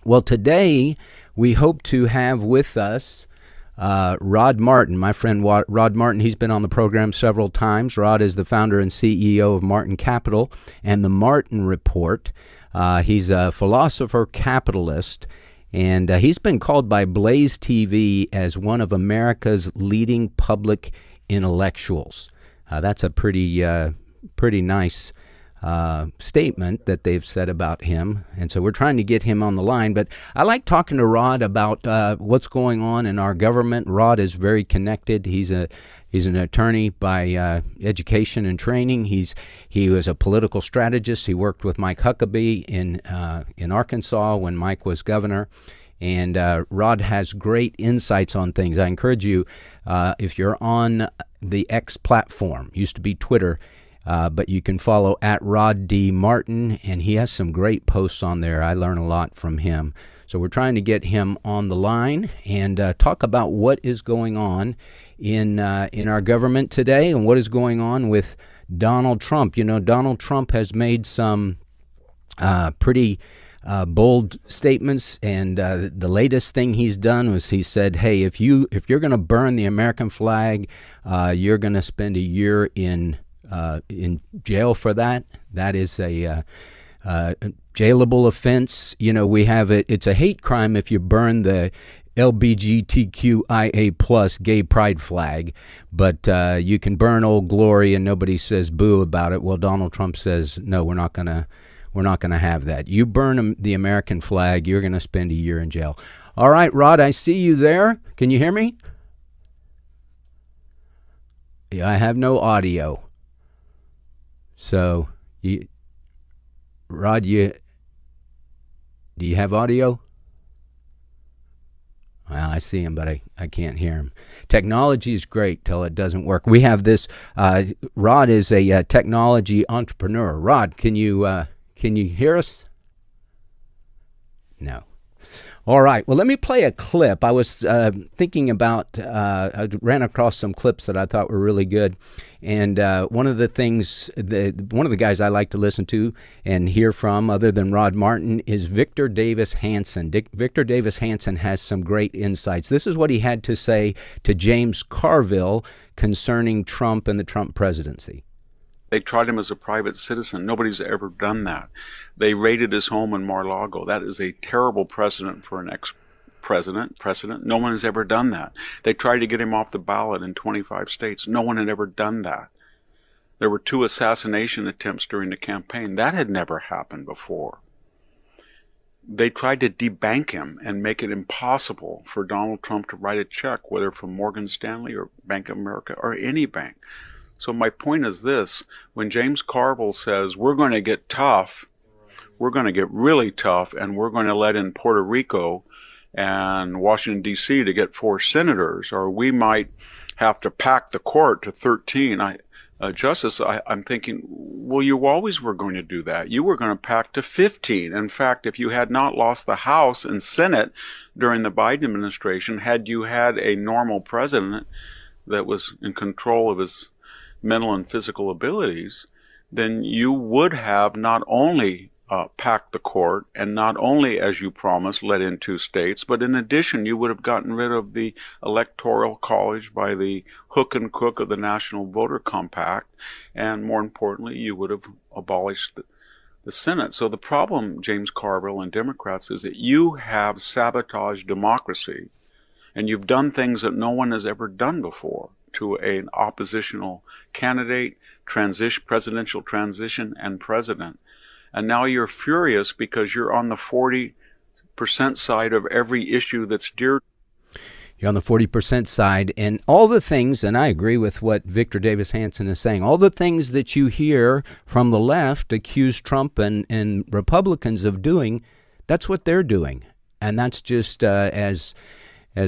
Well, today we hope to have with us Rod Martin, my friend Rod Martin. He's been on the program several times. Rod is the founder and CEO of Martin Capital and the Martin Report. He's a philosopher capitalist, and he's been called by Blaze TV as one of America's leading public intellectuals. That's a pretty nice statement that they've said about him, and so we're trying to get him on the line. But I like talking to Rod about what's going on in our government. Rod is very connected. He's an attorney by education and training. He was a political strategist. He worked with Mike Huckabee in Arkansas when Mike was governor. And Rod has great insights on things. I encourage you, if you're on the X platform, used to be Twitter, but you can follow at Rod D. Martin, and he has some great posts on there. I learn a lot from him. So we're trying to get him on the line and talk about what is going on in our government today and what is going on with Donald Trump. You know, Donald Trump has made some pretty bold statements, and the latest thing he's done was he said, "Hey, if you're going to burn the American flag, you're going to spend a year in jail for that. That is a jailable offense. You know, we have it. It's a hate crime if you burn the LBGTQIA plus gay pride flag, but you can burn Old Glory and nobody says boo about it." Well, Donald Trump says, "No, we're not gonna have that. You burn the American flag, you're gonna spend a year in jail." All right, Rod, I see you there. Can you hear me? Yeah, I have no audio. So, Rod, do you have audio? Well, I see him, but I can't hear him. Technology is great till it doesn't work. We have this. Rod is a technology entrepreneur. Rod, can you hear us? No. All right. Well, let me play a clip. I was thinking about, I ran across some clips that I thought were really good. And one of the things, one of the guys I like to listen to and hear from, other than Rod Martin, is Victor Davis Hanson. Victor Davis Hanson has some great insights. This is what he had to say to James Carville concerning Trump and the Trump presidency. They tried him as a private citizen. Nobody's ever done that. They raided his home in Mar-a-Lago. That is a terrible precedent for an ex-president. No one has ever done that. They tried to get him off the ballot in 25 states. No one had ever done that. There were 2 assassination attempts during the campaign. That had never happened before. They tried to debank him and make it impossible for Donald Trump to write a check, whether from Morgan Stanley or Bank of America or any bank. So my point is this: when James Carville says we're going to get tough, we're going to get really tough, and we're going to let in Puerto Rico and Washington, D.C. to get 4 senators, or we might have to pack the court to 13. Justice, I'm thinking, well, you always were going to do that. You were going to pack to 15. In fact, if you had not lost the House and Senate during the Biden administration, had you had a normal president that was in control of his mental and physical abilities, then you would have not only packed the court and not only, as you promised, let in 2 states, but in addition, you would have gotten rid of the Electoral College by the hook and crook of the National Voter Compact, and more importantly, you would have abolished the Senate. So the problem, James Carville and Democrats, is that you have sabotaged democracy, and you've done things that no one has ever done before to an oppositional candidate, presidential transition, and president. And now you're furious because you're on the 40% side of every issue that's dear. You're on the 40% side, and all the things, and I agree with what Victor Davis Hanson is saying, all the things that you hear from the left accuse Trump and Republicans of doing, that's what they're doing. And that's just as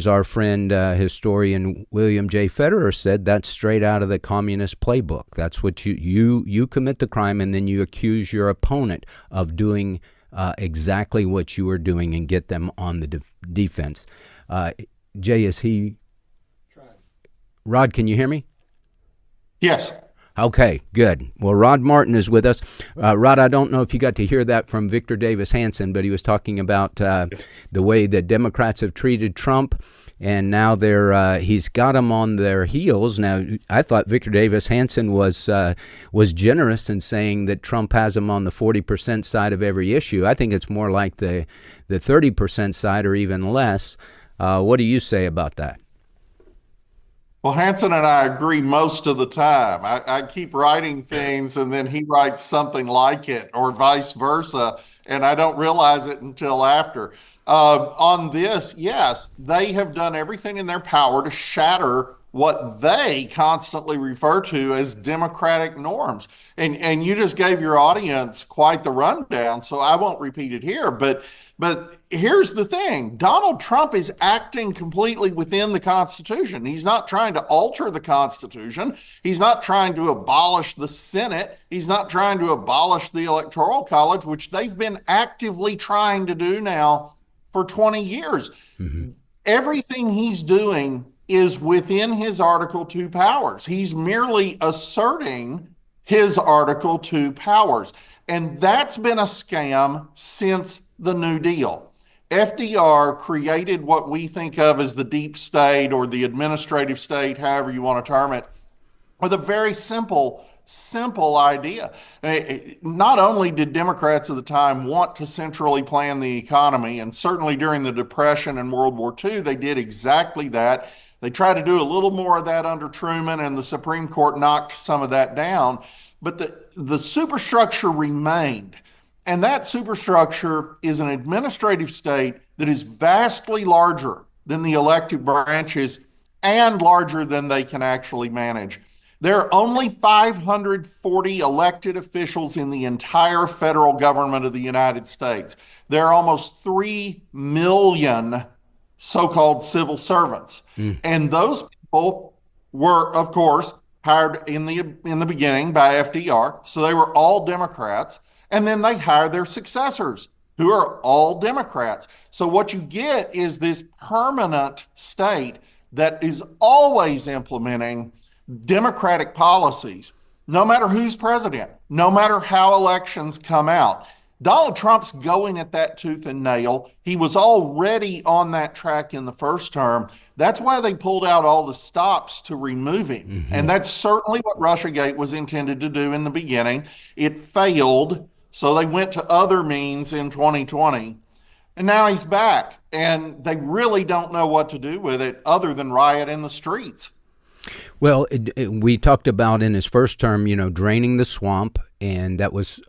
our friend historian William J. Federer said, that's straight out of the communist playbook. That's what you commit the crime, and then you accuse your opponent of doing exactly what you are doing and get them on the defense. Jay, is he? Rod, can you hear me? Yes. Okay, good. Well, Rod Martin is with us. Rod, I don't know if you got to hear that from Victor Davis Hanson, but he was talking about Yes. the way the Democrats have treated Trump, and now he's got them on their heels. Now, I thought Victor Davis Hanson was generous in saying that Trump has him on the 40% side of every issue. I think it's more like the 30% side or even less. What do you say about that? Well, Hanson and I agree most of the time. I keep writing things and then he writes something like it, or vice versa, and I don't realize it until after. On this, yes, they have done everything in their power to shatter what they constantly refer to as democratic norms. And you just gave your audience quite the rundown, so I won't repeat it here. But here's the thing. Donald Trump is acting completely within the Constitution. He's not trying to alter the Constitution. He's not trying to abolish the Senate. He's not trying to abolish the Electoral College, which they've been actively trying to do now for 20 years. Mm-hmm. Everything he's doing is within his Article 2 powers. He's merely asserting his Article 2 powers. And that's been a scam since the New Deal. FDR created what we think of as the deep state or the administrative state, however you want to term it, with a very simple idea. Not only did Democrats at the time want to centrally plan the economy, and certainly during the Depression and World War II, they did exactly that. They tried to do a little more of that under Truman, and the Supreme Court knocked some of that down. But the superstructure remained. And that superstructure is an administrative state that is vastly larger than the elective branches and larger than they can actually manage. There are only 540 elected officials in the entire federal government of the United States. There are almost 3 million so-called civil servants. And those people were, of course, hired in the beginning by FDR. So they were all Democrats. And then they hire their successors, who are all Democrats. So what you get is this permanent state that is always implementing Democratic policies, no matter who's president, no matter how elections come out. Donald Trump's going at that tooth and nail. He was already on that track in the first term. That's why they pulled out all the stops to remove him. Mm-hmm. And that's certainly what Russiagate was intended to do in the beginning. It failed. So they went to other means in 2020, and now he's back, and they really don't know what to do with it other than riot in the streets. Well, we talked about in his first term, draining the swamp, and that was,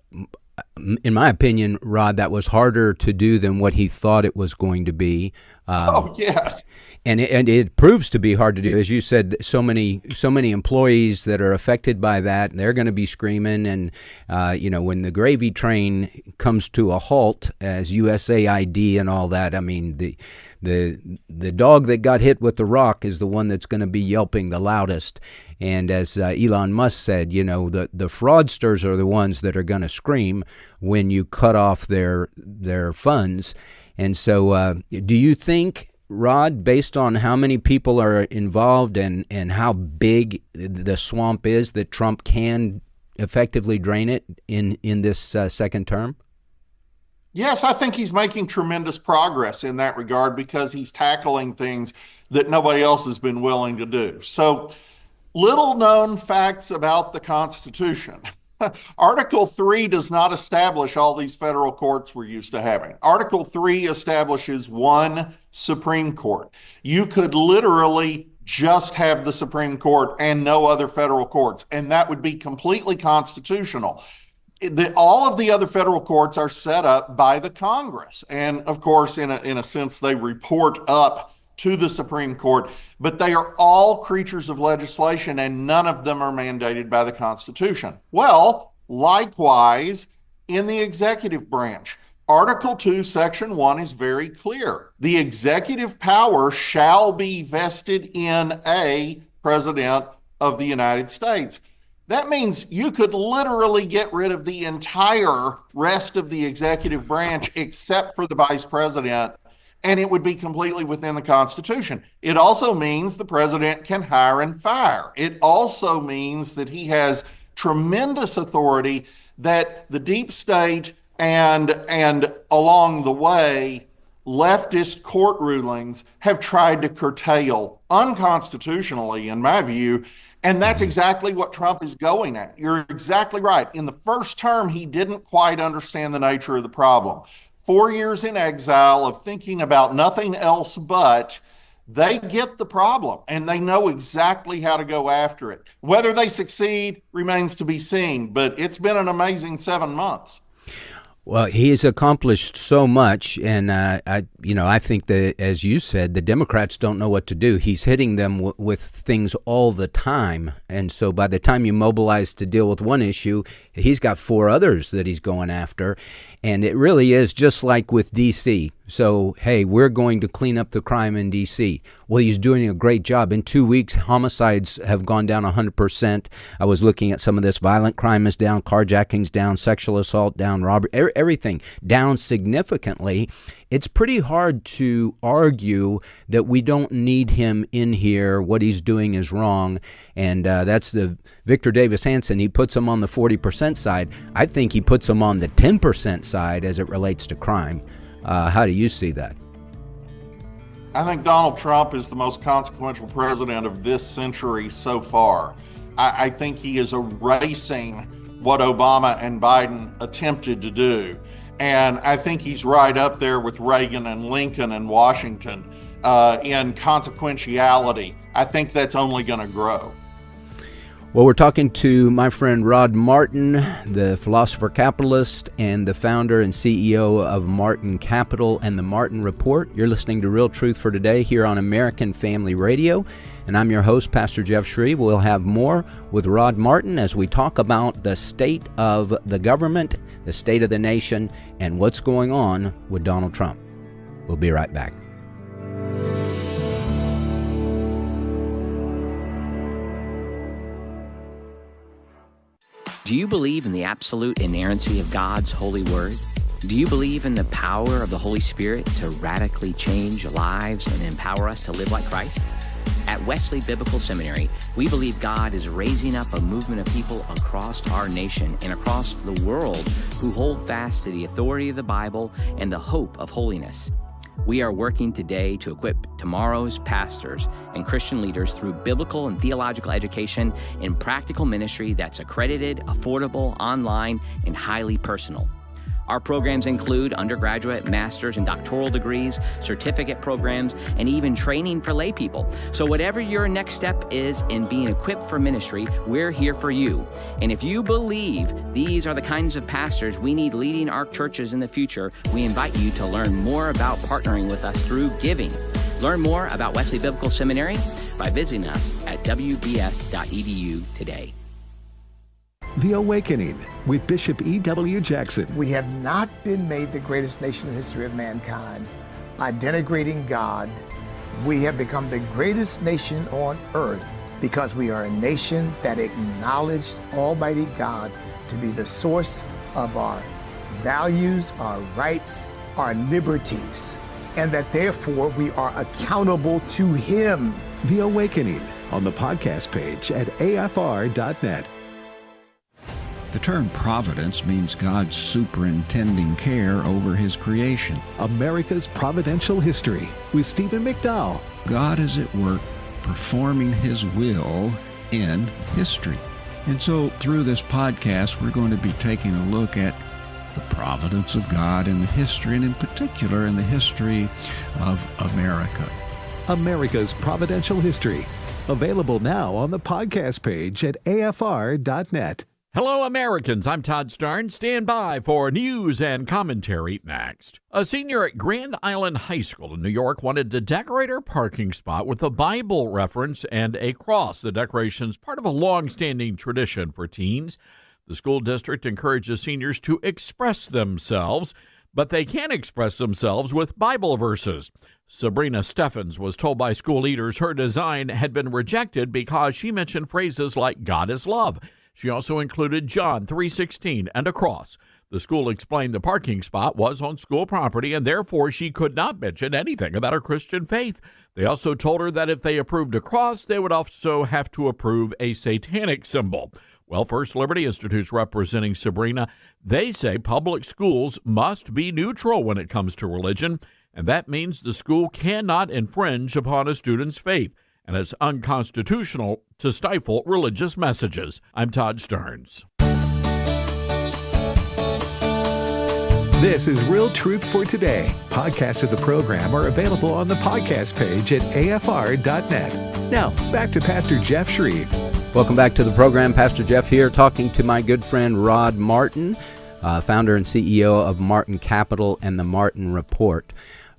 in my opinion, Rod, that was harder to do than what he thought it was going to be. Yes. And it proves to be hard to do. As you said, so many employees that are affected by that, they're going to be screaming. And, when the gravy train comes to a halt as USAID and all that, I mean, the dog that got hit with the rock is the one that's going to be yelping the loudest. And as Elon Musk said, the fraudsters are the ones that are going to scream when you cut off their funds. And so do you think, Rod, based on how many people are involved and how big the swamp is, that Trump can effectively drain it in this second term? Yes, I think he's making tremendous progress in that regard because he's tackling things that nobody else has been willing to do. So, little known facts about the Constitution. Article 3 does not establish all these federal courts we're used to having. Article 3 establishes one Supreme Court. You could literally just have the Supreme Court and no other federal courts, and that would be completely constitutional. All of the other federal courts are set up by the Congress. And of course, in a sense, they report up to the Supreme Court, but they are all creatures of legislation and none of them are mandated by the Constitution. Well, likewise, in the executive branch, Article 2, Section 1 is very clear. The executive power shall be vested in a president of the United States. That means you could literally get rid of the entire rest of the executive branch except for the vice president, and it would be completely within the Constitution. It also means the president can hire and fire. It also means that he has tremendous authority that the deep state and along the way, leftist court rulings have tried to curtail unconstitutionally, in my view. And that's exactly what Trump is going at. You're exactly right. In the first term, he didn't quite understand the nature of the problem. 4 years in exile of thinking about nothing else but, they get the problem and they know exactly how to go after it. Whether they succeed remains to be seen, but it's been an amazing 7 months. Well, he has accomplished so much, and I think that, as you said, the Democrats don't know what to do. He's hitting them with things all the time, and so by the time you mobilize to deal with one issue, he's got 4 others that he's going after, and it really is just like with D.C. So, hey, we're going to clean up the crime in D.C. Well, he's doing a great job. In 2 weeks, homicides have gone down 100%. I was looking at some of this. Violent crime is down, carjackings down, sexual assault down, robbery, everything down significantly. It's pretty hard to argue that we don't need him in here. What he's doing is wrong. And that's the Victor Davis Hanson. He puts him on the 40% side. I think he puts him on the 10% side as it relates to crime. How do you see that? I think Donald Trump is the most consequential president of this century so far. I think he is erasing what Obama and Biden attempted to do. And I think he's right up there with Reagan and Lincoln and Washington in consequentiality. I think that's only going to grow. Well, we're talking to my friend Rod Martin, the philosopher capitalist and the founder and CEO of Martin Capital and the Martin Report. You're listening to Real Truth for Today here on American Family Radio. And I'm your host, Pastor Jeff Schreve. We'll have more with Rod Martin as we talk about the state of the government, the state of the nation, and what's going on with Donald Trump. We'll be right back. Do you believe in the absolute inerrancy of God's holy word? Do you believe in the power of the Holy Spirit to radically change lives and empower us to live like Christ? At Wesley Biblical Seminary, we believe God is raising up a movement of people across our nation and across the world who hold fast to the authority of the Bible and the hope of holiness. We are working today to equip tomorrow's pastors and Christian leaders through biblical and theological education and practical ministry that's accredited, affordable, online, and highly personal. Our programs include undergraduate, master's, and doctoral degrees, certificate programs, and even training for lay people. So whatever your next step is in being equipped for ministry, we're here for you. And if you believe these are the kinds of pastors we need leading our churches in the future, we invite you to learn more about partnering with us through giving. Learn more about Wesley Biblical Seminary by visiting us at wbs.edu today. The Awakening with Bishop E.W. Jackson. We have not been made the greatest nation in the history of mankind by denigrating God. We have become the greatest nation on earth because we are a nation that acknowledged Almighty God to be the source of our values, our rights, our liberties, and that therefore we are accountable to Him. The Awakening on the podcast page at afr.net. The term providence means God's superintending care over His creation. America's Providential History with Stephen McDowell. God is at work performing His will in history. And so through this podcast, we're going to be taking a look at the providence of God in the history, and in particular in the history of America. America's Providential History. Available now on the podcast page at afr.net. Hello, Americans. I'm Todd Starn. Stand by for news and commentary next. A senior at Grand Island High School in New York wanted to decorate her parking spot with a Bible reference and a cross. The decoration's part of a long-standing tradition for teens. The school district encourages seniors to express themselves, but they can't express themselves with Bible verses. Sabrina Steffens was told by school leaders her design had been rejected because she mentioned phrases like God is love. She also included John 3:16 and a cross. The school explained the parking spot was on school property and therefore she could not mention anything about her Christian faith. They also told her that if they approved a cross, they would also have to approve a satanic symbol. Well, First Liberty Institute's representing Sabrina, they say public schools must be neutral when it comes to religion, and that means the school cannot infringe upon a student's faith, and it's unconstitutional to stifle religious messages. I'm Todd Stearns. This is Real Truth for Today. Podcasts of the program are available on the podcast page at afr.net. Now, back to Pastor Jeff Schreve. Welcome back to the program. Pastor Jeff here, talking to my good friend Rod Martin, founder and CEO of Martin Capital and the Martin Report.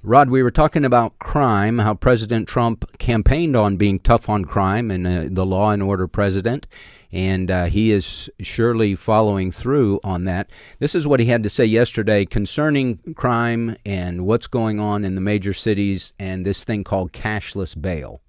Rod, we were talking about crime, how President Trump campaigned on being tough on crime and the law and order president, and he is surely following through on that. This is what he had to say yesterday concerning crime and what's going on in the major cities and this thing called cashless bail.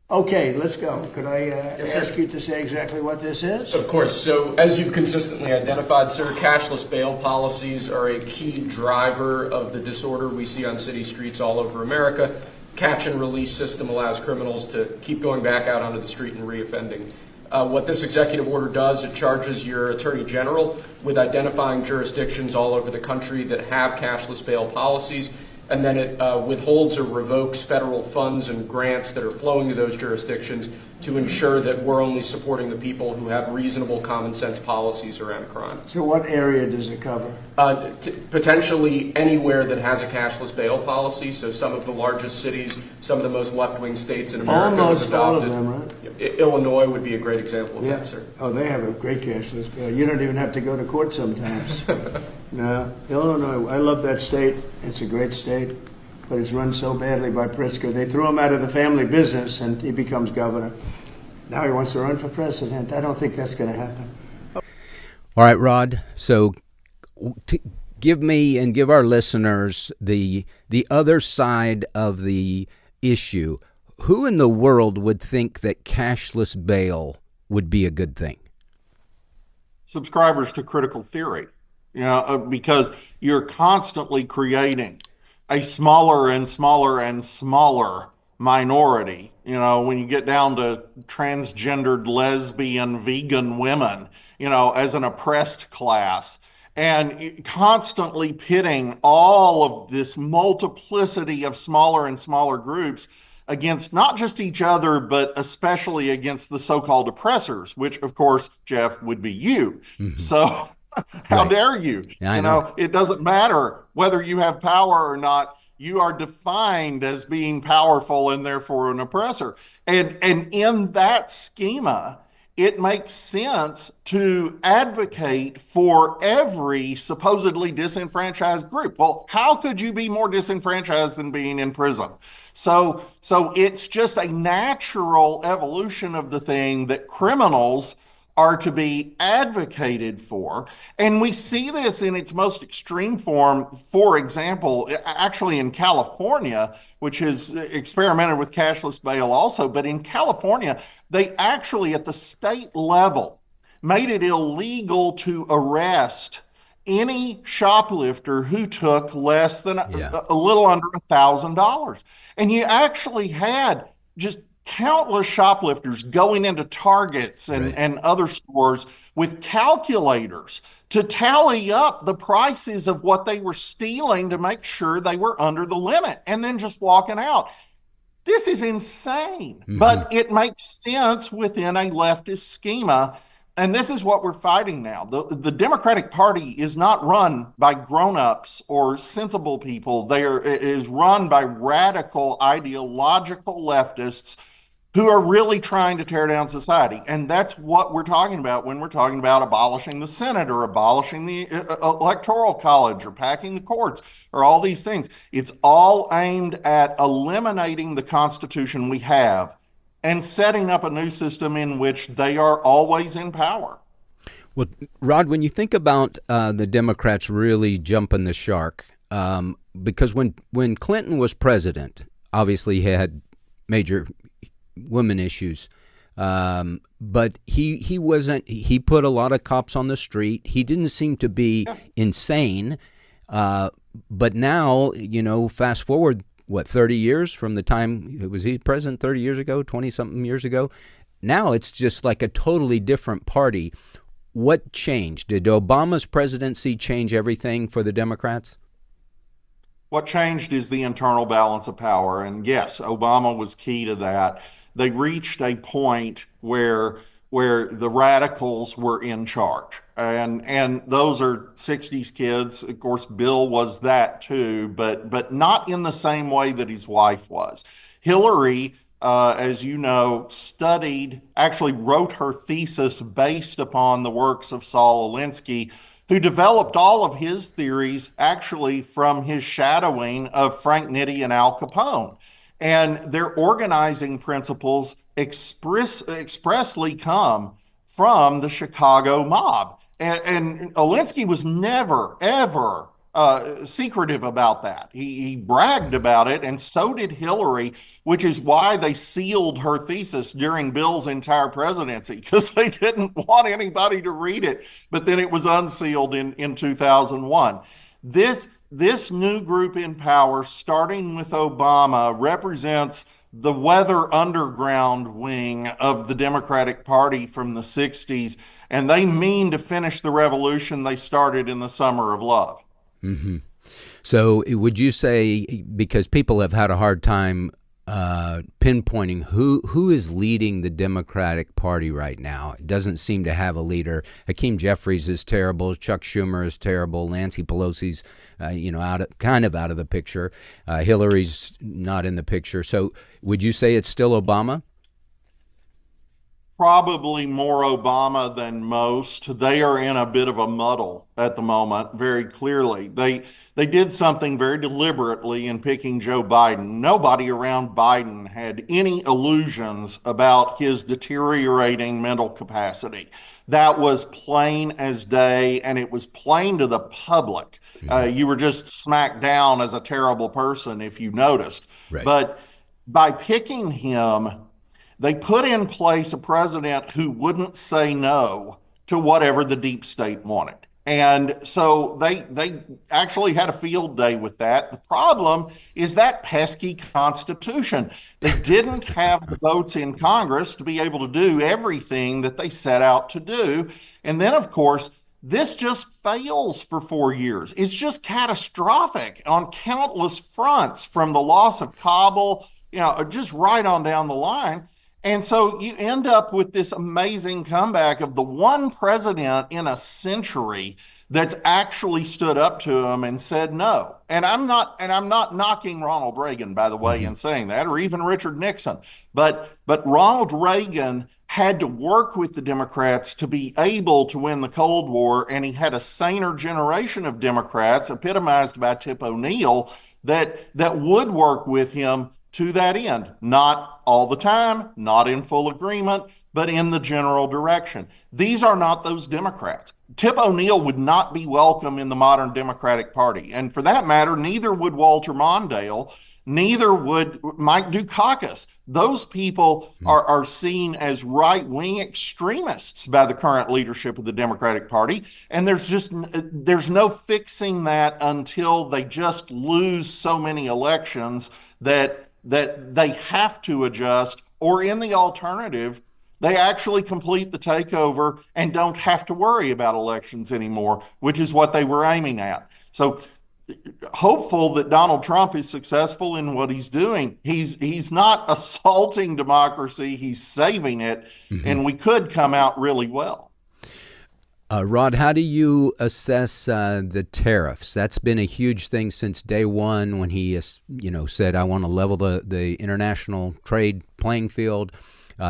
Okay, let's go. Could I ask you to say exactly what this is? Of course. So, as you've consistently identified, sir, cashless bail policies are a key driver of the disorder we see on city streets all over America. Catch and release system allows criminals to keep going back out onto the street and reoffending. What this executive order does, it charges your attorney general with identifying jurisdictions all over the country that have cashless bail policies, and then it withholds or revokes federal funds and grants that are flowing to those jurisdictions to ensure that we're only supporting the people who have reasonable common sense policies around crime. So what area does it cover? Potentially anywhere that has a cashless bail policy. So some of the largest cities, some of the most left-wing states in America have Almost all of adopted. them, right? Illinois would be a great example of that, sir. Oh, they have a great cashless bail. You don't even have to go to court sometimes. No, Illinois, I love that state. It's a great state, but it's run so badly by Pritzker. They threw him out of the family business and he becomes governor. Now he wants to run for president. I don't think that's going to happen. All right, Rod. So give me and give our listeners the other side of the issue. Who in the world would think that cashless bail would be a good thing? Subscribers to critical theory, because you're constantly creating a smaller and smaller and smaller minority. When you get down to transgendered, lesbian, vegan women, as an oppressed class, and constantly pitting all of this multiplicity of smaller and smaller groups against not just each other, but especially against the so-called oppressors, which, of course, Jeff, would be you. Mm-hmm. So how dare you? Yeah, it doesn't matter whether you have power or not. You are defined as being powerful and therefore an oppressor. And in that schema, it makes sense to advocate for every supposedly disenfranchised group. Well, how could you be more disenfranchised than being in prison? So it's just a natural evolution of the thing that criminals are to be advocated for. And we see this in its most extreme form, for example, actually in California, which has experimented with cashless bail also, but in California, they actually at the state level made it illegal to arrest any shoplifter who took less than a little under $1,000. And you actually had just countless shoplifters going into Targets and other stores with calculators to tally up the prices of what they were stealing to make sure they were under the limit, and then just walking out. This is insane, but it makes sense within a leftist schema. And this is what we're fighting now. The Democratic Party is not run by grown-ups or sensible people. It is run by radical ideological leftists who are really trying to tear down society. And that's what we're talking about when we're talking about abolishing the Senate or abolishing the Electoral College or packing the courts or all these things. It's all aimed at eliminating the Constitution we have and setting up a new system in which they are always in power. Well, Rod, when you think about the Democrats really jumping the shark, because when Clinton was president, obviously he had major women issues. But he wasn't. He put a lot of cops on the street. He didn't seem to be insane. But now, fast forward, 30 years from the time was he president 30 years ago, 20-something years ago? Now it's just like a totally different party. What changed? Did Obama's presidency change everything for the Democrats? What changed is the internal balance of power. And yes, Obama was key to that. They reached a point where the radicals were in charge. And those are 60s kids. Of course, Bill was that too, but not in the same way that his wife was. Hillary, as you know, actually wrote her thesis based upon the works of Saul Alinsky, who developed all of his theories actually from his shadowing of Frank Nitti and Al Capone. And their organizing principles expressly come from the Chicago mob. And Alinsky was never, ever secretive about that. He bragged about it, and so did Hillary, which is why they sealed her thesis during Bill's entire presidency, because they didn't want anybody to read it. But then it was unsealed in 2001. This new group in power, starting with Obama, represents the weather underground wing of the Democratic Party from the 60s, and they mean to finish the revolution they started in the Summer of Love. Mm-hmm. So would you say, because people have had a hard time pinpointing who is leading the Democratic Party right now? It doesn't seem to have a leader. Hakeem Jeffries is terrible. Chuck Schumer is terrible. Nancy Pelosi's, out of the picture. Hillary's not in the picture. So would you say it's still Obama? Probably more Obama than most. They are in a bit of a muddle at the moment, very clearly. They did something very deliberately in picking Joe Biden. Nobody around Biden had any illusions about his deteriorating mental capacity. That was plain as day, and it was plain to the public. You were just smacked down as a terrible person if you noticed. Right. But by picking him, they put in place a president who wouldn't say no to whatever the deep state wanted. And so they actually had a field day with that. The problem is that pesky Constitution. They didn't have the votes in Congress to be able to do everything that they set out to do. And then, of course, this just fails for 4 years. It's just catastrophic on countless fronts, from the loss of Kabul, just right on down the line. And so you end up with this amazing comeback of the one president in a century that's actually stood up to him and said no. And I'm not knocking Ronald Reagan, by the way, in saying that, or even Richard Nixon. But Ronald Reagan had to work with the Democrats to be able to win the Cold War, and he had a saner generation of Democrats, epitomized by Tip O'Neill, that would work with him to that end. Not all the time, not in full agreement, but in the general direction. These are not those Democrats. Tip O'Neill would not be welcome in the modern Democratic Party. And for that matter, neither would Walter Mondale, neither would Mike Dukakis. Those people are seen as right-wing extremists by the current leadership of the Democratic Party. And there's no fixing that until they just lose so many elections that they have to adjust, or in the alternative, they actually complete the takeover and don't have to worry about elections anymore, which is what they were aiming at. So hopeful that Donald Trump is successful in what he's doing. He's not assaulting democracy, he's saving it, and we could come out really well. Rod, how do you assess the tariffs? That's been a huge thing since day one, when he, said, I want to level the international trade playing field.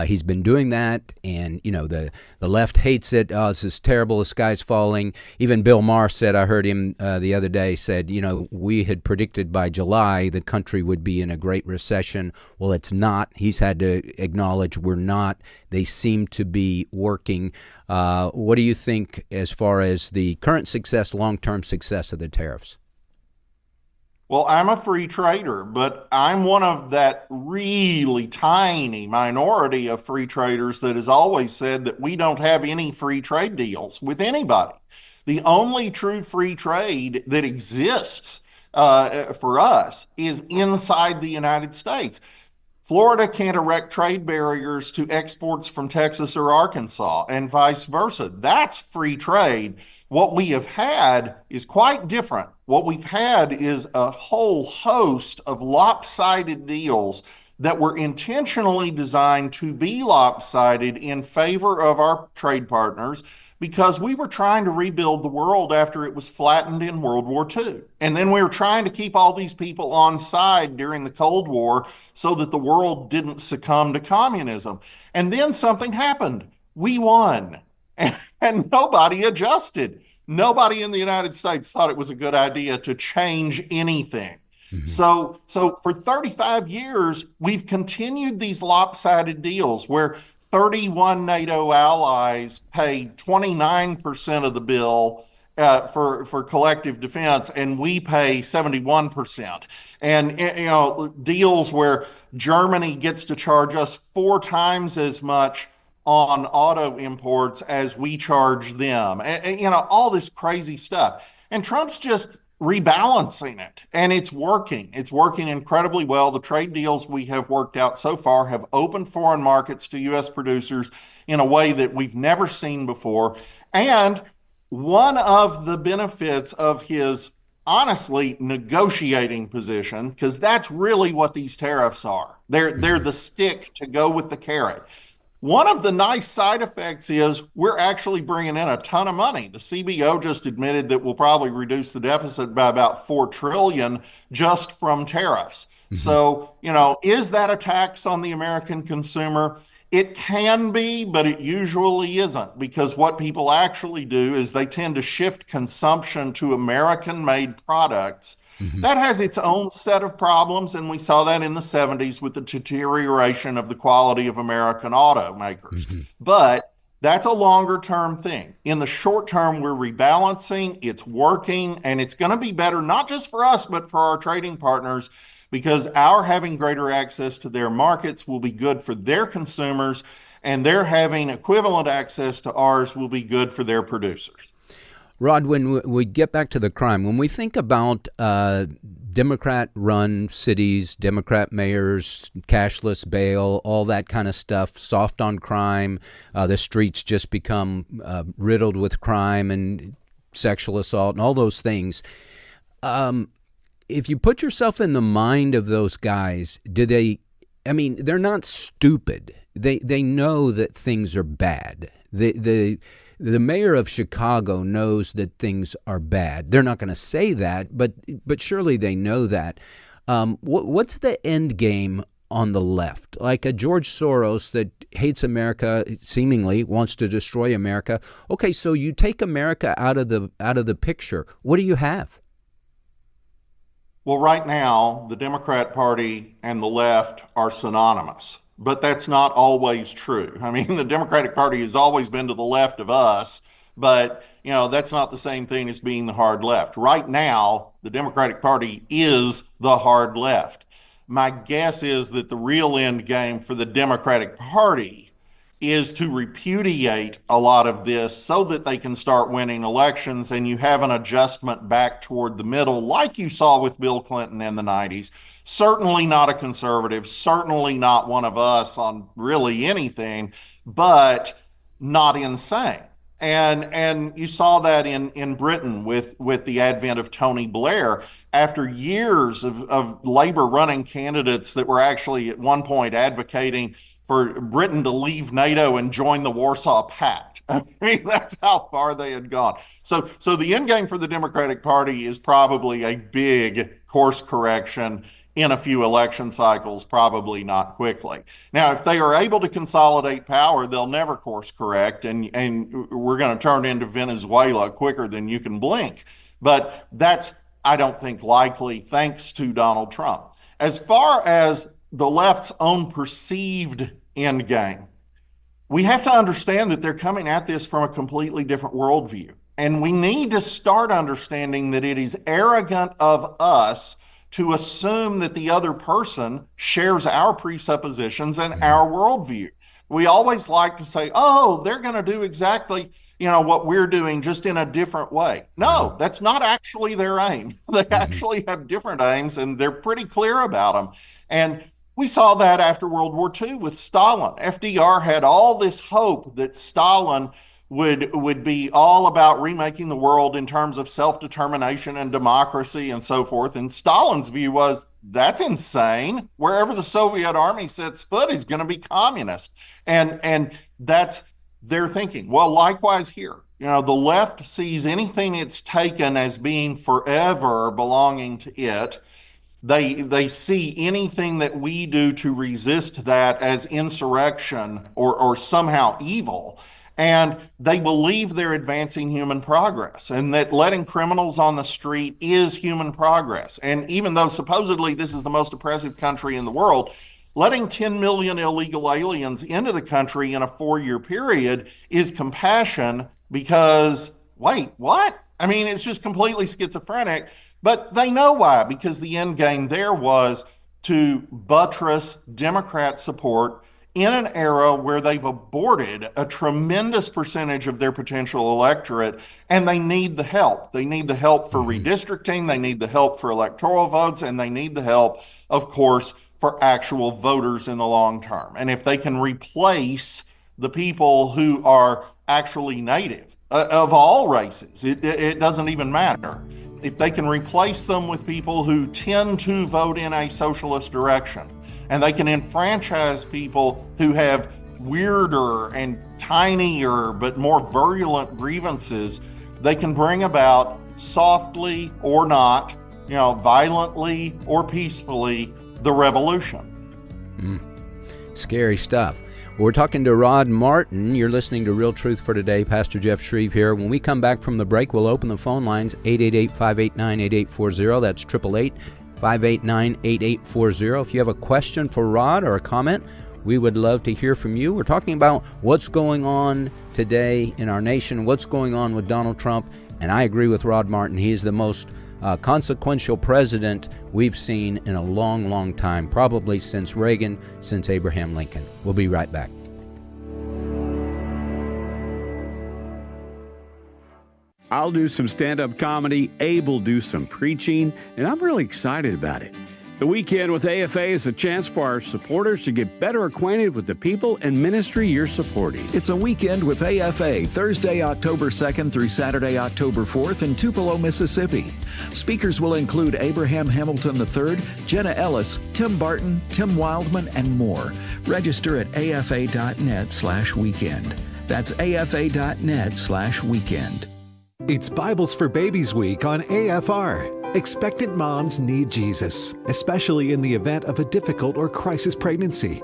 He's been doing that, and the left hates it. Oh, this is terrible. The sky's falling. Even Bill Maher said, I heard him the other day, said, we had predicted by July the country would be in a great recession. Well, it's not. He's had to acknowledge we're not. They seem to be working. What do you think as far as the current success, long-term success of the tariffs? Well, I'm a free trader, but I'm one of that really tiny minority of free traders that has always said that we don't have any free trade deals with anybody. The only true free trade that exists for us is inside the United States. Florida can't erect trade barriers to exports from Texas or Arkansas, and vice versa. That's free trade. What we have had is quite different. What we've had is a whole host of lopsided deals that were intentionally designed to be lopsided in favor of our trade partners because we were trying to rebuild the world after it was flattened in World War II. And then we were trying to keep all these people on side during the Cold War so that the world didn't succumb to communism. And then something happened. We won. And nobody adjusted. Nobody in the United States thought it was a good idea to change anything. So for 35 years, we've continued these lopsided deals where 31 NATO allies paid 29% of the bill for collective defense, and we pay 71%. And deals where Germany gets to charge us 4 times as much on auto imports as we charge them. And all this crazy stuff. And Trump's just rebalancing it, and it's working. It's working incredibly well. The trade deals we have worked out so far have opened foreign markets to U.S. producers in a way that we've never seen before. And one of the benefits of his, honestly, negotiating position, because that's really what these tariffs are. They're the stick to go with the carrot. One of the nice side effects is we're actually bringing in a ton of money. The CBO just admitted that we'll probably reduce the deficit by about $4 trillion just from tariffs. So, is that a tax on the American consumer? It can be, but it usually isn't, because what people actually do is they tend to shift consumption to American-made products. That has its own set of problems, and we saw that in the 70s with the deterioration of the quality of American automakers. But that's a longer-term thing. In the short term, we're rebalancing, it's working, and it's going to be better, not just for us, but for our trading partners, because our having greater access to their markets will be good for their consumers, and their having equivalent access to ours will be good for their producers. Rod, when we get back to the crime, when we think about Democrat-run cities, Democrat mayors, cashless bail, all that kind of stuff, soft on crime, the streets just become riddled with crime and sexual assault and all those things. If you put yourself in the mind of those guys, they're not stupid. They know that things are bad. The mayor of Chicago knows that things are bad. They're not going to say that, but surely they know that. What's the end game on the left? Like a George Soros that hates America, seemingly wants to destroy America. Okay, so you take America out of the picture. What do you have? Well, right now, the Democrat Party and the left are synonymous. But that's not always true. The Democratic Party has always been to the left of us, but that's not the same thing as being the hard left. Right now, the Democratic Party is the hard left. My guess is that the real end game for the Democratic Party is to repudiate a lot of this so that they can start winning elections, and you have an adjustment back toward the middle like you saw with Bill Clinton in the 90s. Certainly not a conservative, certainly not one of us on really anything, but not insane. And you saw that in Britain with the advent of Tony Blair. After years of Labor running candidates that were actually at one point advocating for Britain to leave NATO and join the Warsaw Pact. That's how far they had gone. So the end game for the Democratic Party is probably a big course correction in a few election cycles, probably not quickly. Now, if they are able to consolidate power, they'll never course correct, and we're going to turn into Venezuela quicker than you can blink. But that's, I don't think, likely, thanks to Donald Trump. As far as the left's own perceived end game, we have to understand that they're coming at this from a completely different worldview. And we need to start understanding that it is arrogant of us to assume that the other person shares our presuppositions and our worldview. We always like to say, oh, they're going to do exactly, what we're doing, just in a different way. No, that's not actually their aim. They actually have different aims, and they're pretty clear about them. And we saw that after World War II with Stalin. FDR had all this hope that Stalin would be all about remaking the world in terms of self-determination and democracy and so forth. And Stalin's view was, that's insane. Wherever the Soviet army sets foot is going to be communist. And that's their thinking. Well, likewise here. The left sees anything it's taken as being forever belonging to it. They see anything that we do to resist that as insurrection or somehow evil. And they believe they're advancing human progress, and that letting criminals on the street is human progress. And even though supposedly this is the most oppressive country in the world, letting 10 million illegal aliens into the country in a 4-year period is compassion because, wait, what? I mean, it's just completely schizophrenic. But they know why, because the end game there was to buttress Democrat support in an era where they've aborted a tremendous percentage of their potential electorate, and they need the help. They need the help for redistricting, they need the help for electoral votes, and they need the help, of course, for actual voters in the long term. And if they can replace the people who are actually native of all races, it doesn't even matter. If they can replace them with people who tend to vote in a socialist direction, and they can enfranchise people who have weirder and tinier but more virulent grievances, they can bring about, softly or not, violently or peacefully, the revolution. Scary stuff. We're talking to Rod Martin. You're listening to Real Truth for Today. Pastor Jeff Schreve here. When we come back from the break, we'll open the phone lines, 888-589-8840. That's 888-589-8840. If you have a question for Rod or a comment, we would love to hear from you. We're talking about what's going on today in our nation, what's going on with Donald Trump, and I agree with Rod Martin. He is the most consequential president we've seen in a long, long time, probably since Reagan, since Abraham Lincoln. We'll be right back. I'll do some stand-up comedy, Abe will do some preaching, and I'm really excited about it. The Weekend with AFA is a chance for our supporters to get better acquainted with the people and ministry you're supporting. It's a Weekend with AFA, Thursday, October 2nd through Saturday, October 4th in Tupelo, Mississippi. Speakers will include Abraham Hamilton III, Jenna Ellis, Tim Barton, Tim Wildman, and more. Register at afa.net/weekend. That's afa.net/weekend. It's Bibles for Babies Week on AFR. Expectant moms need Jesus, especially in the event of a difficult or crisis pregnancy.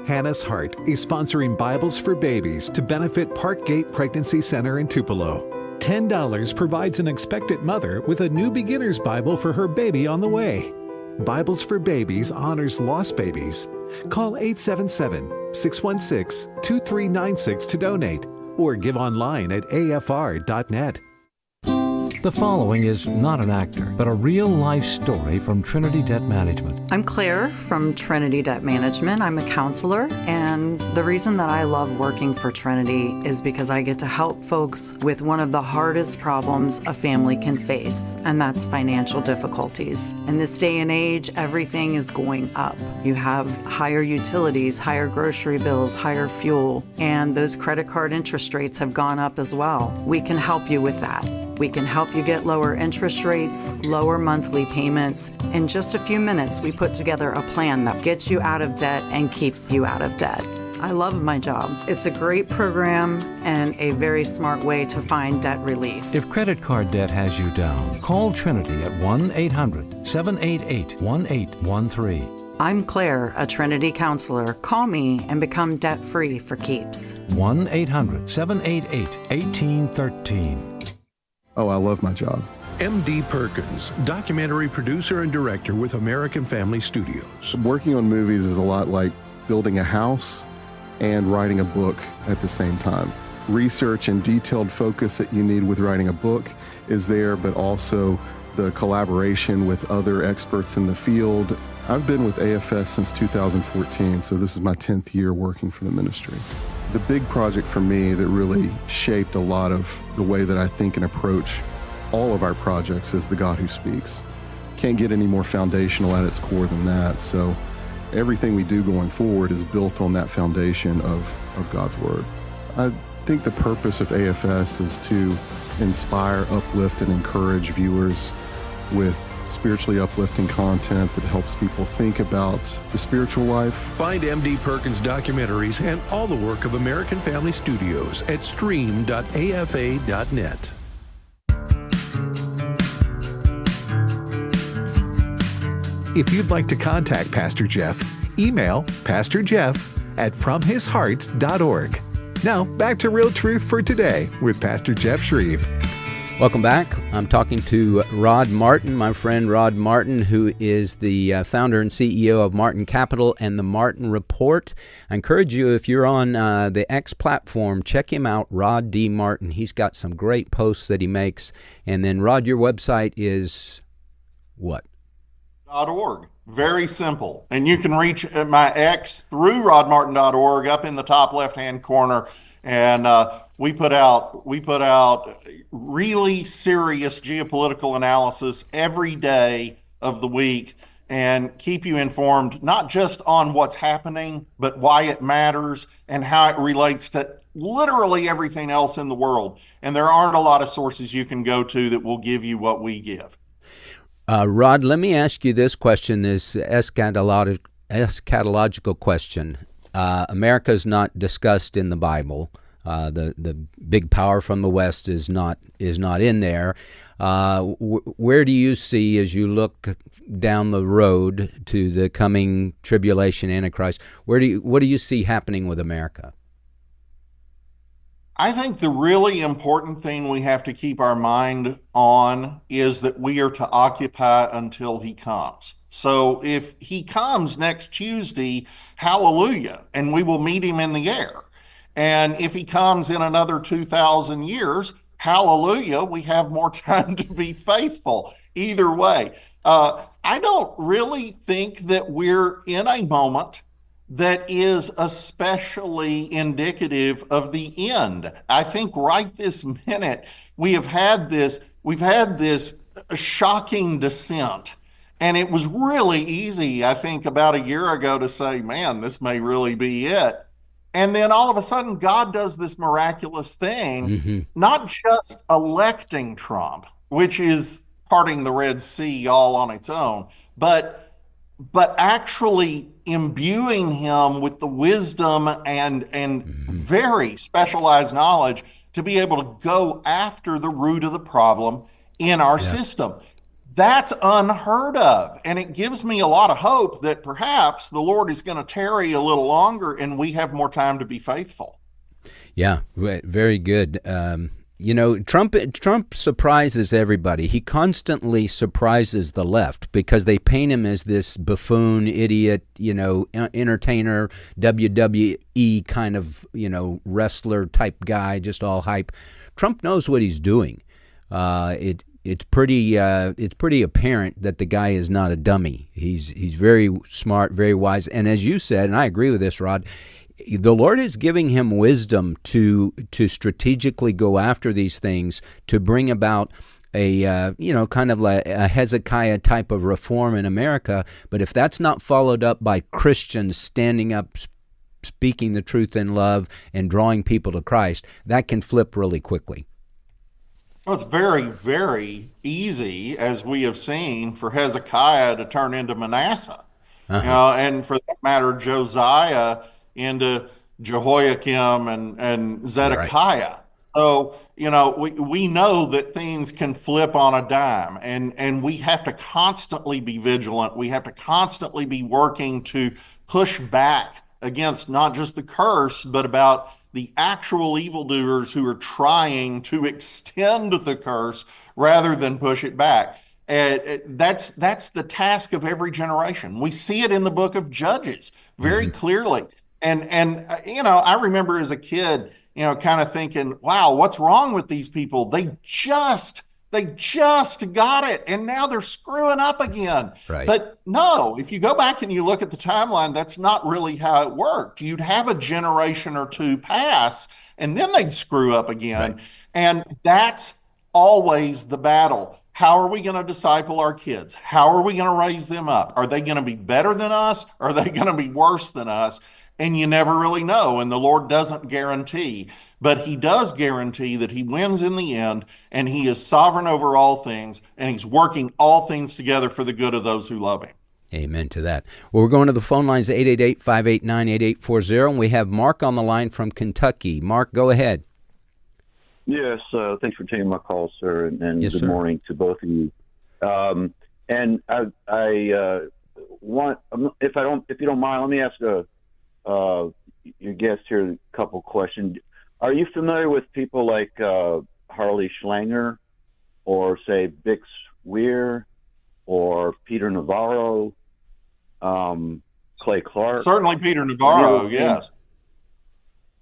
Hannah's Heart is sponsoring Bibles for Babies to benefit Parkgate Pregnancy Center in Tupelo. $10 provides an expectant mother with a new beginner's Bible for her baby on the way. Bibles for Babies honors lost babies. Call 877-616-2396 to donate or give online at afr.net. The following is not an actor, but a real-life story from Trinity Debt Management. I'm Claire from Trinity Debt Management. I'm a counselor, and the reason that I love working for Trinity is because I get to help folks with one of the hardest problems a family can face, and that's financial difficulties. In this day and age, everything is going up. You have higher utilities, higher grocery bills, higher fuel, and those credit card interest rates have gone up as well. We can help you with that. We can help you get lower interest rates, lower monthly payments. In just a few minutes, we put together a plan that gets you out of debt and keeps you out of debt. I love my job. It's a great program and a very smart way to find debt relief. If credit card debt has you down, call Trinity at 1-800-788-1813. I'm Claire, a Trinity counselor. Call me and become debt-free for keeps. 1-800-788-1813. Oh, I love my job. M.D. Perkins, documentary producer and director with American Family Studios. Working on movies is a lot like building a house and writing a book at the same time. Research and detailed focus that you need with writing a book is there, but also the collaboration with other experts in the field. I've been with AFS since 2014, so this is my 10th year working for the ministry. The big project for me that really shaped a lot of the way that I think and approach all of our projects is the God Who Speaks. Can't get any more foundational at its core than that. So everything we do going forward is built on that foundation of God's Word. I think the purpose of AFS is to inspire, uplift, and encourage viewers with spiritually uplifting content that helps people think about the spiritual life. Find M.D. Perkins documentaries and all the work of American Family Studios at stream.afa.net. If you'd like to contact Pastor Jeff, email pastorjeff@fromhisheart.org. Now, back to Real Truth for Today with Pastor Jeff Schreve. Welcome back. I'm talking to Rod Martin, my friend Rod Martin, who is the founder and CEO of Martin Capital and the Martin Report. I encourage you, if you're on the X platform, check him out, Rod D. Martin. He's got some great posts that he makes. And then, Rod, your website is what? .org. Very simple. And you can reach my X through rodmartin.org up in the top left-hand corner. And we put out really serious geopolitical analysis every day of the week and keep you informed, not just on what's happening, but why it matters and how it relates to literally everything else in the world. And there aren't a lot of sources you can go to that will give you what we give. Rod, let me ask you this question, this eschatological question. America's not discussed in the Bible. The big power from the West is not in there. Where do you see, as you look down the road to the coming tribulation, Antichrist, what do you see happening with America? I think the really important thing we have to keep our mind on is that we are to occupy until he comes. So if he comes next Tuesday, hallelujah, and we will meet him in the air. And if he comes in another 2,000 years, hallelujah, we have more time to be faithful. Either way, I don't really think that we're in a moment that is especially indicative of the end. I think right this minute we've had this shocking descent. And it was really easy, I think, about a year ago to say, man, this may really be it. And then all of a sudden, God does this miraculous thing, not just electing Trump, which is parting the Red Sea all on its own, but actually imbuing him with the wisdom and very specialized knowledge to be able to go after the root of the problem in our system. That's unheard of. And it gives me a lot of hope that perhaps the Lord is going to tarry a little longer and we have more time to be faithful. Yeah, very good. Trump surprises everybody. He constantly surprises the left because they paint him as this buffoon, idiot, entertainer, WWE kind of, wrestler type guy, just all hype. Trump knows what he's doing. It's pretty apparent that the guy is not a dummy. He's very smart, very wise, and as you said, and I agree with this, Rod, the Lord is giving him wisdom to strategically go after these things to bring about a kind of like a Hezekiah type of reform in America. But if that's not followed up by Christians standing up, speaking the truth in love, and drawing people to Christ, that can flip really quickly. Well, it's very, very easy, as we have seen, for Hezekiah to turn into Manasseh, and for that matter, Josiah into Jehoiakim and Zedekiah. Right. So, we know that things can flip on a dime, and we have to constantly be vigilant. We have to constantly be working to push back against not just the curse, but about the actual evildoers who are trying to extend the curse rather than push it back. That's the task of every generation. We see it in the book of Judges very clearly. And I remember as a kid, kind of thinking, wow, what's wrong with these people? They just They just got it, and now they're screwing up again. Right. But no, if you go back and you look at the timeline, that's not really how it worked. You'd have a generation or two pass, and then they'd screw up again. Right. And that's always the battle. How are we going to disciple our kids? How are we going to raise them up? Are they going to be better than us? Or are they going to be worse than us? And you never really know. And the Lord doesn't guarantee, but he does guarantee that he wins in the end, and he is sovereign over all things, and he's working all things together for the good of those who love him. Amen to that. Well, we're going to the phone lines, 888-589-8840, and we have Mark on the line from Kentucky. Mark, go ahead. Yes, thanks for taking my call, sir, and Yes, good sir. morning to both of you. And I want, if you don't mind, let me ask your guest here a couple questions. Are you familiar with people like Harley Schlanger, or say Bix Weir, or Peter Navarro, Clay Clark? Certainly Peter Navarro, yes.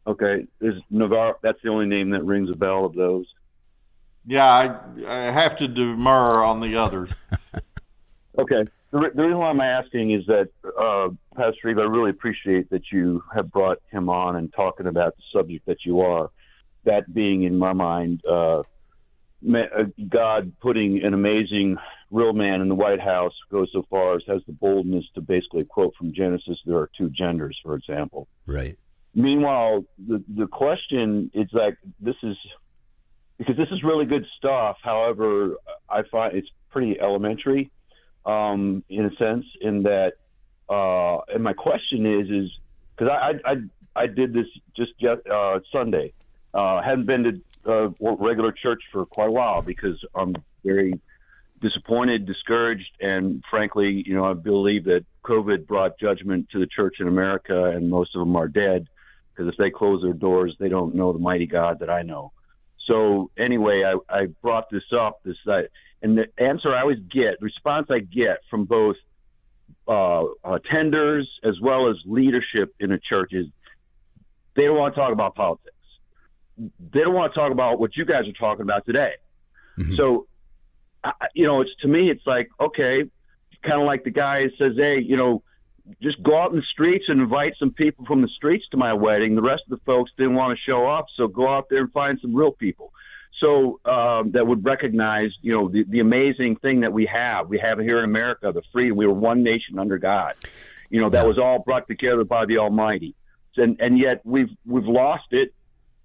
Okay, is Navarro, that's the only name that rings a bell of those? Yeah, I have to demur on the others. Okay. The reason why I'm asking is that, Pastor Schreve, I really appreciate that you have brought him on and talking about the subject that you are. That being, in my mind, God putting an amazing real man in the White House goes so far as has the boldness to basically quote from Genesis, there are two genders, for example. Right. Meanwhile, the question is like, this is really good stuff. However, I find it's pretty elementary, in a sense, in that, and my question is because I did this just Sunday. Hadn't been to regular church for quite a while because I'm very disappointed, discouraged, and frankly, I believe that COVID brought judgment to the church in America, and most of them are dead. Because if they close their doors, they don't know the mighty God that I know. So anyway, I brought this up, and the answer I always get, the response I get from both attenders as well as leadership in a church is they don't want to talk about politics. They don't want to talk about what you guys are talking about today. Mm-hmm. So, it's to me, it's like, okay, kind of like the guy says, hey, just go out in the streets and invite some people from the streets to my wedding. The rest of the folks didn't want to show up, so go out there and find some real people. So that would recognize, the amazing thing that we have. We have here in America, the freedom. We were one nation under God. That was all brought together by the Almighty. And yet we've lost it,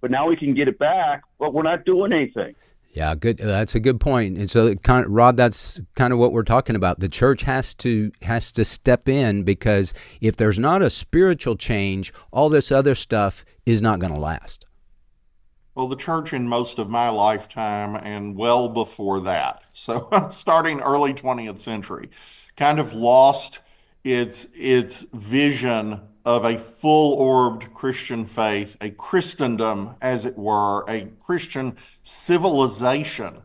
but now we can get it back, but we're not doing anything. Yeah, good. That's a good point. And so, Rod, that's kind of what we're talking about. The church has to step in, because if there's not a spiritual change, all this other stuff is not going to last. Well, the church in most of my lifetime and well before that, so starting early 20th century, kind of lost its vision of a full-orbed Christian faith, a Christendom, as it were, a Christian civilization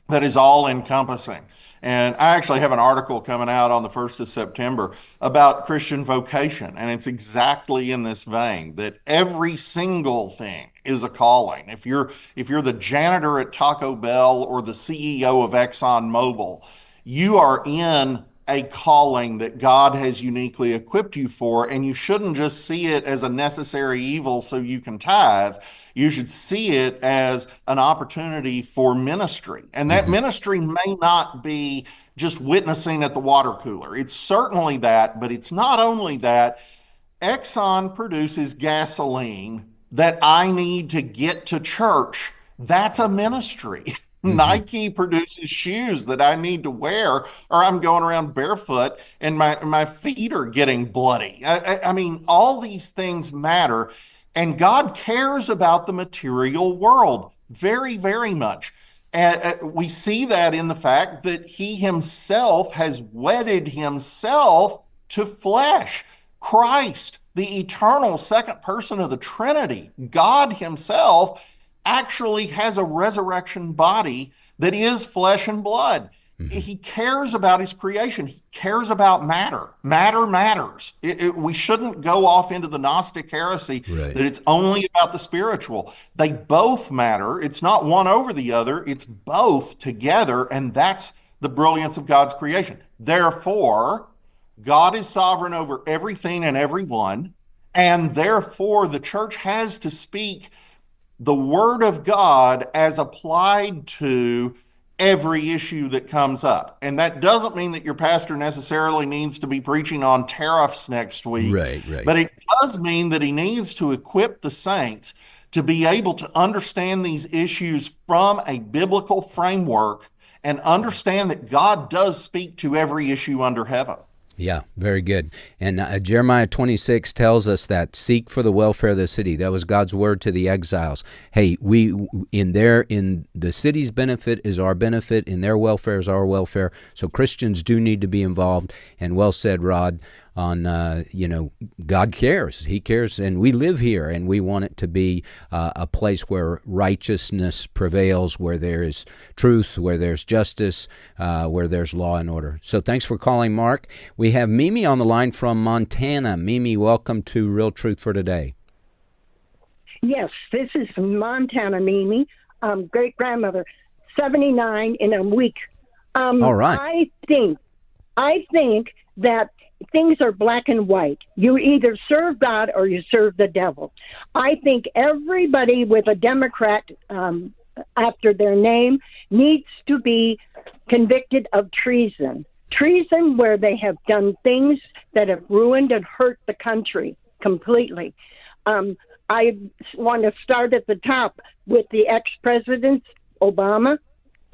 that is all-encompassing. And I actually have an article coming out on the 1st of September about Christian vocation, and it's exactly in this vein, that every single thing is a calling. If you're the janitor at Taco Bell or the CEO of ExxonMobil, you are in a calling that God has uniquely equipped you for, and you shouldn't just see it as a necessary evil so you can tithe. You should see it as an opportunity for ministry. And that ministry may not be just witnessing at the water cooler. It's certainly that, but it's not only that. Exxon produces gasoline that I need to get to church. That's a ministry. Nike produces shoes that I need to wear, or I'm going around barefoot and my feet are getting bloody. I mean, all these things matter, and God cares about the material world very, very much. And we see that in the fact that he himself has wedded himself to flesh. Christ, the eternal second person of the Trinity, God himself, actually has a resurrection body that is flesh and blood. He cares about his creation. He cares about matter. Matter matters. We shouldn't go off into the Gnostic heresy that it's only about the spiritual. They both matter. It's not one over the other. It's both together, and that's the brilliance of God's creation. Therefore, God is sovereign over everything and everyone, and therefore the church has to speak the word of God as applied to every issue that comes up. And that doesn't mean that your pastor necessarily needs to be preaching on tariffs next week. Right. But it does mean that he needs to equip the saints to be able to understand these issues from a biblical framework and understand that God does speak to every issue under heaven. Yeah, very good. And Jeremiah 26 tells us that seek for the welfare of the city. That was God's word to the exiles. Hey, in the city's benefit is our benefit, in their welfare is our welfare. So Christians do need to be involved. And well said, Rod, on God cares. He cares, and we live here, and we want it to be a place where righteousness prevails, where there is truth, where there's justice, where there's law and order. So thanks for calling, Mark. We have Mimi on the line from Montana. Mimi, welcome to Real Truth for Today. Yes, this is Montana Mimi, great-grandmother, 79 in a week. All right. I think that things are black and white. You either serve God or you serve the devil. I think everybody with a Democrat after their name needs to be convicted of treason. Treason where they have done things that have ruined and hurt the country completely. I want to start at the top with the ex-presidents, Obama,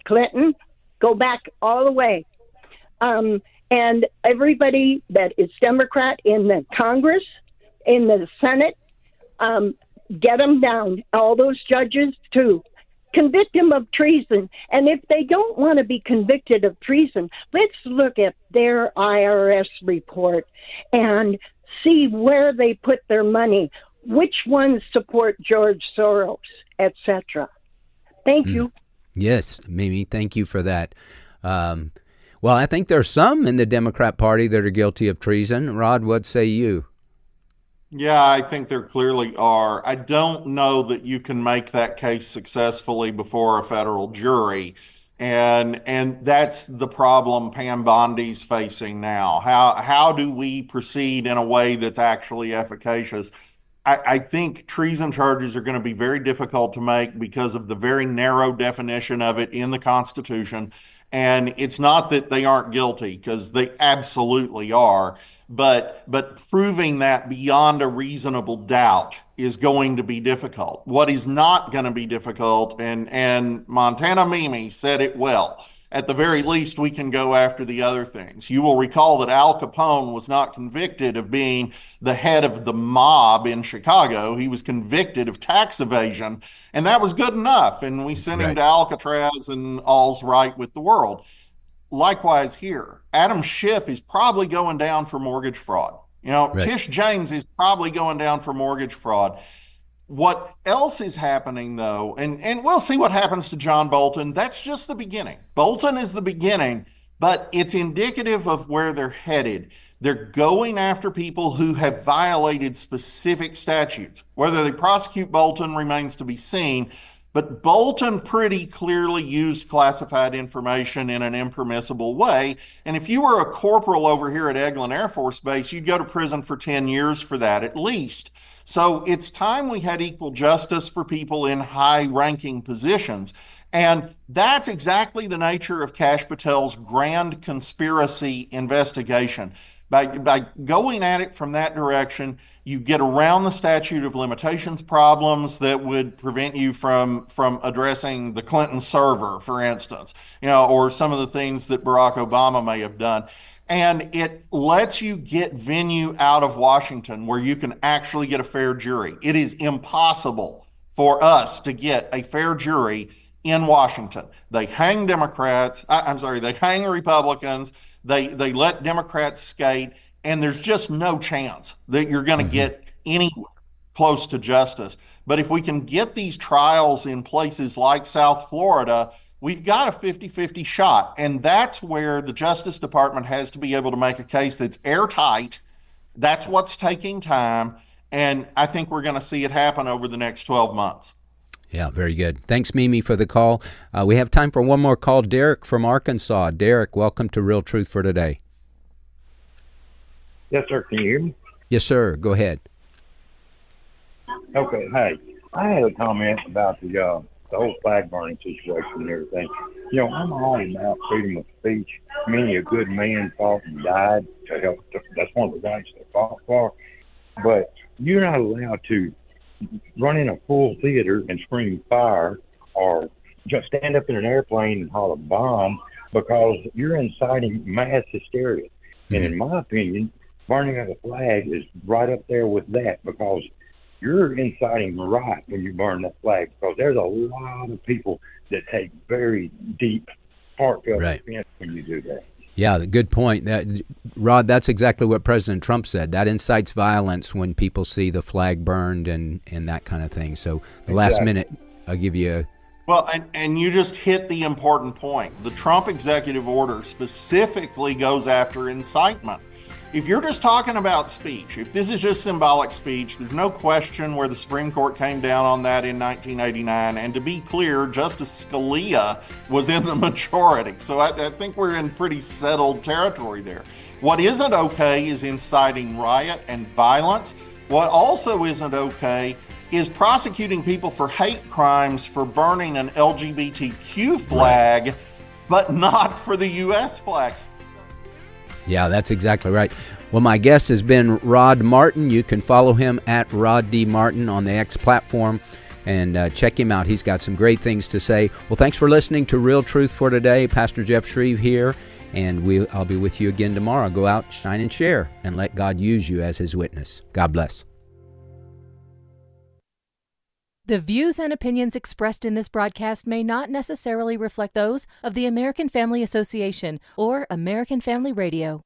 Clinton, go back all the way. And everybody that is Democrat in the Congress, in the Senate, get them down. All those judges, too. Convict them of treason. And if they don't want to be convicted of treason, let's look at their IRS report and see where they put their money, which ones support George Soros, etc. Thank you. Yes, Mimi, thank you for that. Well, I think there's some in the Democrat Party that are guilty of treason. Rod, what say you? Yeah, I think there clearly are. I don't know that you can make that case successfully before a federal jury. And that's the problem Pam Bondi's facing now. How do we proceed in a way that's actually efficacious? I think treason charges are going to be very difficult to make because of the very narrow definition of it in the Constitution. And it's not that they aren't guilty, because they absolutely are, but proving that beyond a reasonable doubt is going to be difficult. What is not going to be difficult, and Montana Mimi said it well, at the very least, we can go after the other things. You will recall that Al Capone was not convicted of being the head of the mob in Chicago. He was convicted of tax evasion, and that was good enough. And we sent him to Alcatraz, and all's right with the world. Likewise here, Adam Schiff is probably going down for mortgage fraud. Tish James is probably going down for mortgage fraud. What else is happening, though, and we'll see what happens to John Bolton. That's just the beginning. Bolton is the beginning, but it's indicative of where they're headed. They're going after people who have violated specific statutes. Whether they prosecute Bolton remains to be seen, but Bolton pretty clearly used classified information in an impermissible way. And if you were a corporal over here at Eglin Air Force Base, you'd go to prison for 10 years for that at least. So it's time we had equal justice for people in high-ranking positions. And that's exactly the nature of Kash Patel's grand conspiracy investigation. By going at it from that direction, you get around the statute of limitations problems that would prevent you from addressing the Clinton server, for instance, or some of the things that Barack Obama may have done. And it lets you get venue out of Washington where you can actually get a fair jury. It is impossible for us to get a fair jury in Washington. They hang Democrats, they hang Republicans, they let Democrats skate, and there's just no chance that you're going to get anywhere close to justice. But if we can get these trials in places like South Florida, we've got a 50-50 shot. And that's where the Justice Department has to be able to make a case that's airtight. That's what's taking time. And I think we're going to see it happen over the next 12 months. Yeah, very good. Thanks, Mimi, for the call. We have time for one more call. Derek from Arkansas. Derek, welcome to Real Truth for Today. Yes, sir. Can you hear me? Yes, sir. Go ahead. Okay. Hey, I had a comment about the whole flag burning situation and everything. You know, I'm all about freedom of speech. Many a good man fought and died to help. That's one of the rights they fought for. But you're not allowed to run in a full theater and scream fire, or just stand up in an airplane and holler bomb, because you're inciting mass hysteria. Mm-hmm. And in my opinion, burning of the flag is right up there with that, because you're inciting riot when you burn that flag, because there's a lot of people that take very deep, heartfelt offense when you do that. Yeah, good point. Rod, that's exactly what President Trump said. That incites violence when people see the flag burned and that kind of thing. So the last minute, I'll give you a... Well, and you just hit the important point. The Trump executive order specifically goes after incitement. If you're just talking about speech, if this is just symbolic speech, there's no question where the Supreme Court came down on that in 1989. And to be clear, Justice Scalia was in the majority. So I think we're in pretty settled territory there. What isn't okay is inciting riot and violence. What also isn't okay is prosecuting people for hate crimes for burning an LGBTQ flag, but not for the U.S. flag. Yeah, that's exactly right. Well, my guest has been Rod Martin. You can follow him at Rod D. Martin on the X platform and check him out. He's got some great things to say. Well, thanks for listening to Real Truth for Today. Pastor Jeff Schreve here, and I'll be with you again tomorrow. Go out, shine, and share, and let God use you as his witness. God bless. The views and opinions expressed in this broadcast may not necessarily reflect those of the American Family Association or American Family Radio.